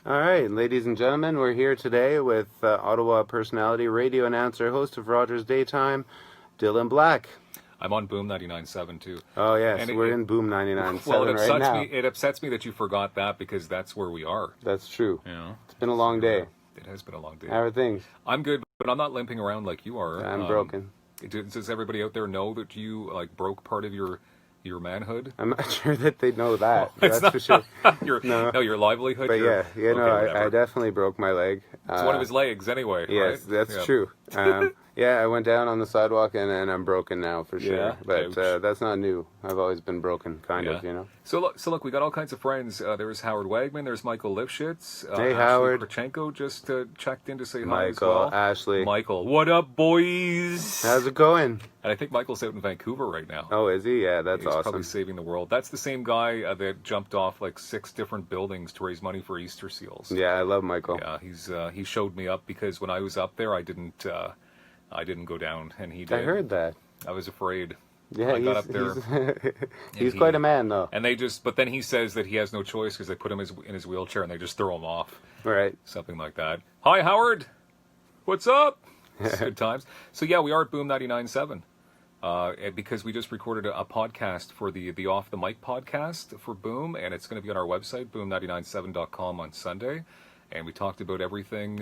All right, ladies and gentlemen, we're here today with Ottawa personality, radio announcer, host of Rogers Daytime, Dylan Black. I'm on Boom 99.7 too. Oh yes, And we're in Boom 99.7 well, right now. It upsets me that you forgot that because that's where we are. That's true. You know, it's been a long day. It has been a long day. How are things? I'm good, but I'm not limping around like you are. I'm broken. Does everybody out there know that you broke part of your manhood? I'm not sure that they know that. That's for sure. Your livelihood. But I definitely broke my leg. It's one of his legs, anyway. Yes, right? that's true. I went down on the sidewalk and I'm broken now for sure. Yeah, but that's not new. I've always been broken, kind of, you know. So look, we got all kinds of friends. There's Howard Wagman. There's Michael Lifshitz. Hey, Ashley Howard. Krachenko just checked in to say Michael, hi as well. Ashley. Michael, what up, boys? How's it going? And I think Michael's out in Vancouver right now. Oh, is he? Yeah, that's He's awesome. probably saving the world. That's the same guy that jumped off like 6 different buildings to raise money for Easter seals. Yeah, I love Michael. Yeah, he showed me up because when I was up there, I didn't go down, and he did. I heard that. I was afraid. Yeah, I got up there. He's quite a man, though. And but then he says that he has no choice because they put him in his wheelchair and they just throw him off. Right. Something like that. Hi, Howard. What's up? Good times. So yeah, we are at Boom 99.7 because we just recorded a podcast for the Off the Mic podcast for Boom, and it's going to be on our website, boom997.com on Sunday. And we talked about everything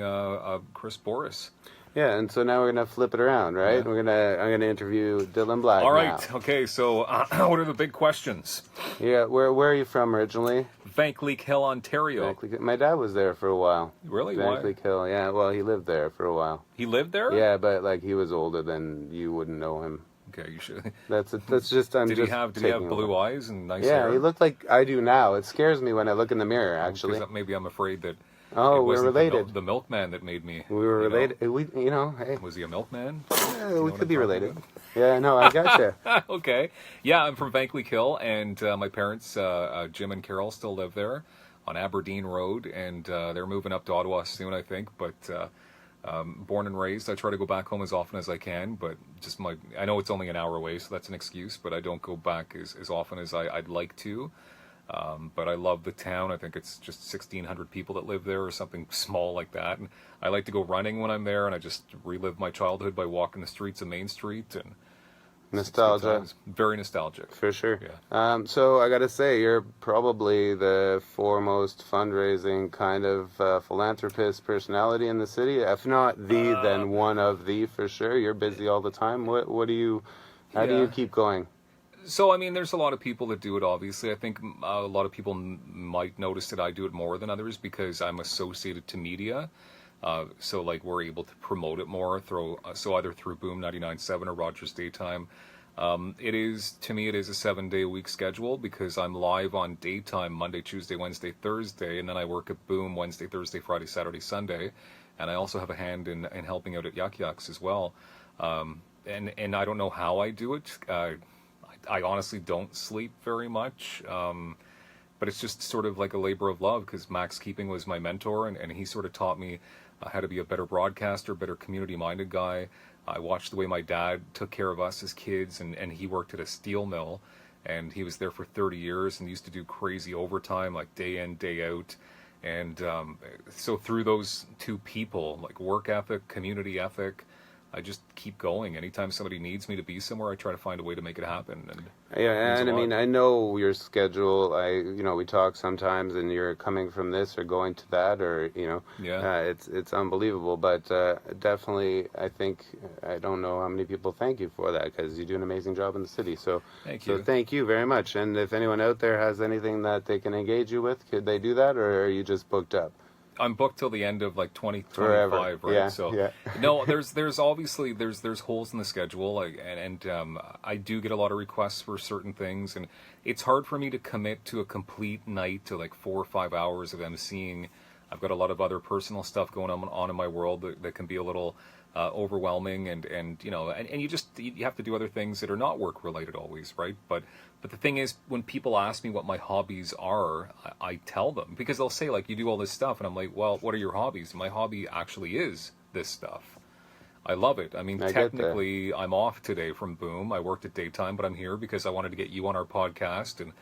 Chris Boris. Yeah, and so now we're gonna flip it around, right? Yeah. I'm gonna interview Dylan Black. All right. now. Okay. So, what are the big questions? Yeah, where are you from originally? Vankleek Hill, Ontario. My dad was there for a while. Really? Vankleek Hill. Yeah. Well, he lived there for a while. He lived there? Yeah, but like he was older than you wouldn't know him. Okay, you should. That's just. Did he have blue eyes and nice hair? Yeah, he looked like I do now. It scares me when I look in the mirror. Actually, maybe I'm afraid that. Oh, we're related. The milkman that made me. We were related. Hey. Was he a milkman? We could be related. About? Yeah, no, I gotcha. Okay. Yeah, I'm from Vankleek Hill, and my parents, Jim and Carol, still live there on Aberdeen Road, and they're moving up to Ottawa soon, I think. But born and raised, I try to go back home as often as I can, but I know it's only an hour away, so that's an excuse, but I don't go back as often as I'd like to. But I love the town. I think it's just 1,600 people that live there or something small like that. And I like to go running when I'm there, and I just relive my childhood by walking the streets of Main Street. And nostalgia. Very nostalgic. For sure. Yeah. So I got to say, you're probably the foremost fundraising kind of philanthropist personality in the city. If not the, then one of the, for sure. You're busy all the time. How do you keep going? So, I mean, there's a lot of people that do it, obviously. I think a lot of people might notice that I do it more than others because I'm associated to media. So, like, we're able to promote it more, either through Boom 99.7 or Rogers Daytime. It is a 7-day-a-week schedule because I'm live on daytime Monday, Tuesday, Wednesday, Thursday, and then I work at Boom Wednesday, Thursday, Friday, Saturday, Sunday. And I also have a hand in helping out at Yuck Yucks as well. And I don't know how I do it. I honestly don't sleep very much, but it's just sort of like a labor of love because Max Keeping was my mentor, and he sort of taught me how to be a better broadcaster, better community-minded guy. I watched the way my dad took care of us as kids, and he worked at a steel mill, and he was there for 30 years and used to do crazy overtime, like day in, day out. And so through those two people, like work ethic, community ethic, I just keep going. Anytime somebody needs me to be somewhere, I try to find a way to make it happen. And I mean, I know your schedule. We talk sometimes, and you're coming from this or going to that, or it's unbelievable. But definitely, I don't know how many people thank you for that because you do an amazing job in the city. So thank you. So thank you very much. And if anyone out there has anything that they can engage you with, could they do that, or are you just booked up? I'm booked till the end of like 2025, right? Yeah, so yeah. No, there's obviously there's holes in the schedule, and I do get a lot of requests for certain things, and it's hard for me to commit to a complete night to like 4 or 5 hours of emceeing. I've got a lot of other personal stuff going on in my world that can be a little overwhelming, and you have to do other things that are not work related always, right? But the thing is, when people ask me what my hobbies are, I tell them, because they'll say like, you do all this stuff, and I'm like, well, what are your hobbies? My hobby actually is this stuff. I love it. I mean, technically, I'm off today from Boom. I worked at daytime, but I'm here because I wanted to get you on our podcast and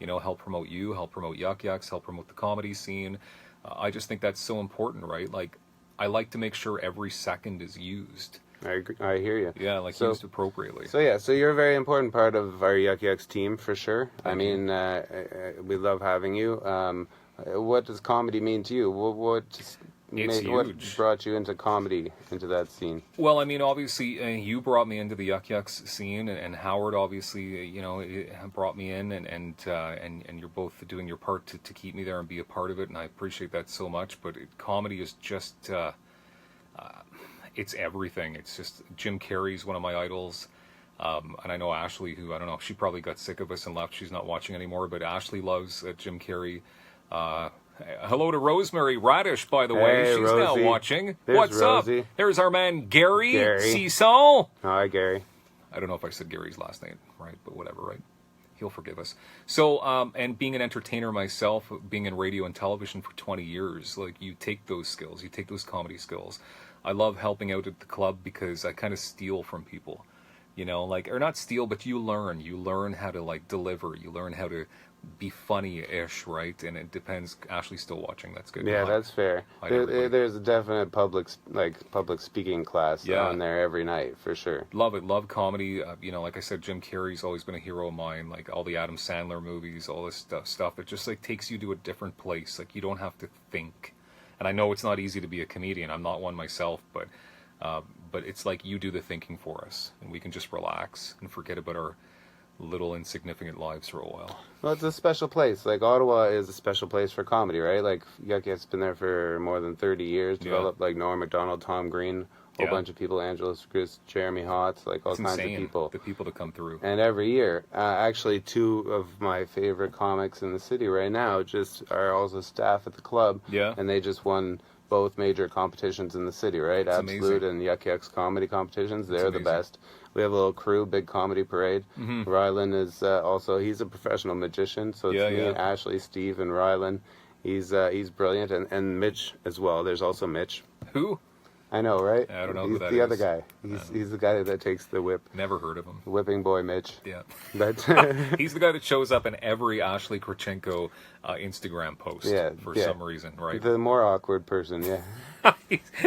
help promote you, help promote Yuck Yucks, help promote the comedy scene. I just think that's so important, right? Like, I like to make sure every second is used. I agree. I hear you. Yeah, like used appropriately. So you're a very important part of our Yuck Yucks team for sure. Thank I mean, we love having you. What does comedy mean to you? What brought you into comedy, into that scene? Well, I mean, obviously, you brought me into the Yuck Yucks scene, and Howard obviously, brought me in, and you're both doing your part to keep me there and be a part of it, and I appreciate that so much. But comedy is just, it's everything. It's just, Jim Carrey's one of my idols. And I know Ashley, who, I don't know, she probably got sick of us and left. She's not watching anymore, but Ashley loves Jim Carrey. Hello to Rosemary Radish, by the way. She's Rosie. Now watching. There's What's Rosie. up? There's our man Gary. Gary. Cecil. Hi, Gary. I don't know if I said Gary's last name right, but whatever, right? He'll forgive us. So, and being an entertainer myself, being in radio and television for 20 years, like, you take those skills, you take those comedy skills. I love helping out at the club because I kind of steal from people, like, or not steal, but you learn how to, like, deliver, you learn how to be funny-ish, right? And it depends. Ashley's still watching. That's good. Yeah, that's fair. There's a definite public speaking class on there every night for sure. Love it. Love comedy. Like I said, Jim Carrey's always been a hero of mine. Like all the Adam Sandler movies, all this stuff. It just like takes you to a different place. Like you don't have to think. And I know it's not easy to be a comedian. I'm not one myself, but it's like you do the thinking for us, and we can just relax and forget about our little insignificant lives for a while. Well, it's a special place. Like Ottawa is a special place for comedy, right? Like Yuck Yucks been there for more than 30 years. Developed like Norm Macdonald, Tom Green, a whole bunch of people, Angela Chris, Jeremy Hotz, like all kinds of people. The people that come through. And every year, actually, two of my favorite comics in the city right now just are also staff at the club. Yeah. And they just won both major competitions in the city, right? That's Absolute amazing. and Yuck Yucks comedy competitions. They're the best. We have a little crew, big comedy parade. Mm-hmm. Rylan is also, he's a professional magician. So it's me and Ashley, Steve, and Rylan. He's brilliant. And Mitch as well. There's also Mitch. Who? I know, right? I don't know he's who that is. the other guy. He's the guy that takes the whip. Never heard of him. Whipping boy Mitch. Yeah. But he's the guy that shows up in every Ashley Korchenko Instagram post for some reason, right? The more awkward person, yeah.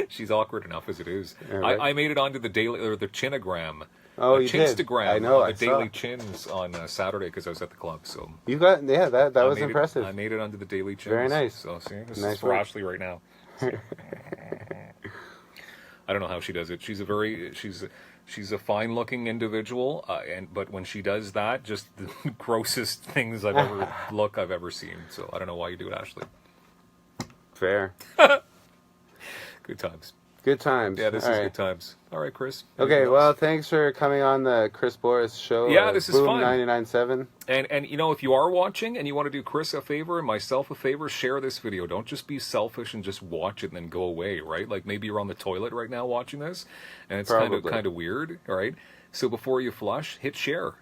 She's awkward enough as it is. Right. I made it onto the daily or the Chinagram. Oh, you did. Instagram. I know. The Daily Chins on Saturday because I was at the club. So you got that was impressive. I made it onto the Daily Chins. Very nice. So see, this nice is for Ashley right now. I don't know how she does it. She's a fine-looking individual, but when she does that, just the grossest things I've ever seen. So I don't know why you do it, Ashley. Fair. Good times. Good times. Yeah, this is good times. All right, Chris. Okay, well, thanks for coming on the Chris Boris show. Yeah, this is Boom fun. 99.7. And if you are watching and you want to do Chris a favor and myself a favor, share this video. Don't just be selfish and just watch it and then go away, right? Like maybe you're on the toilet right now watching this, and it's kind of weird, all right? So before you flush, hit share.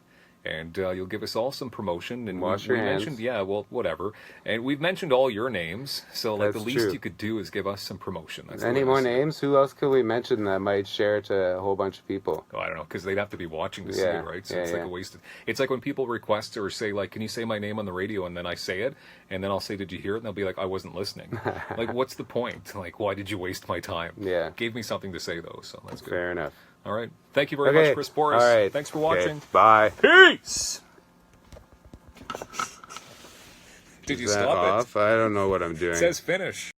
And you'll give us all some promotion. And wash your hands. Mentioned, yeah, well, whatever. And we've mentioned all your names, so like That's the least true. you could do is give us some promotion. That's Any more names? Who else could we mention that might share it to a whole bunch of people? Oh, I don't know, because they'd have to be watching to see it, right? So it's like a wasted. It's like when people request or say, like, "Can you say my name on the radio?" And then I say it, and then I'll say, "Did you hear it?" And they'll be like, "I wasn't listening." Like, what's the point? Like, why did you waste my time? Yeah, gave me something to say though, so that's good. Fair enough. All right, thank you very much, Chris Boris. All right, thanks for watching. Okay. Bye. Peace. Did you Is that stop off? I don't know what I'm doing. It says finish.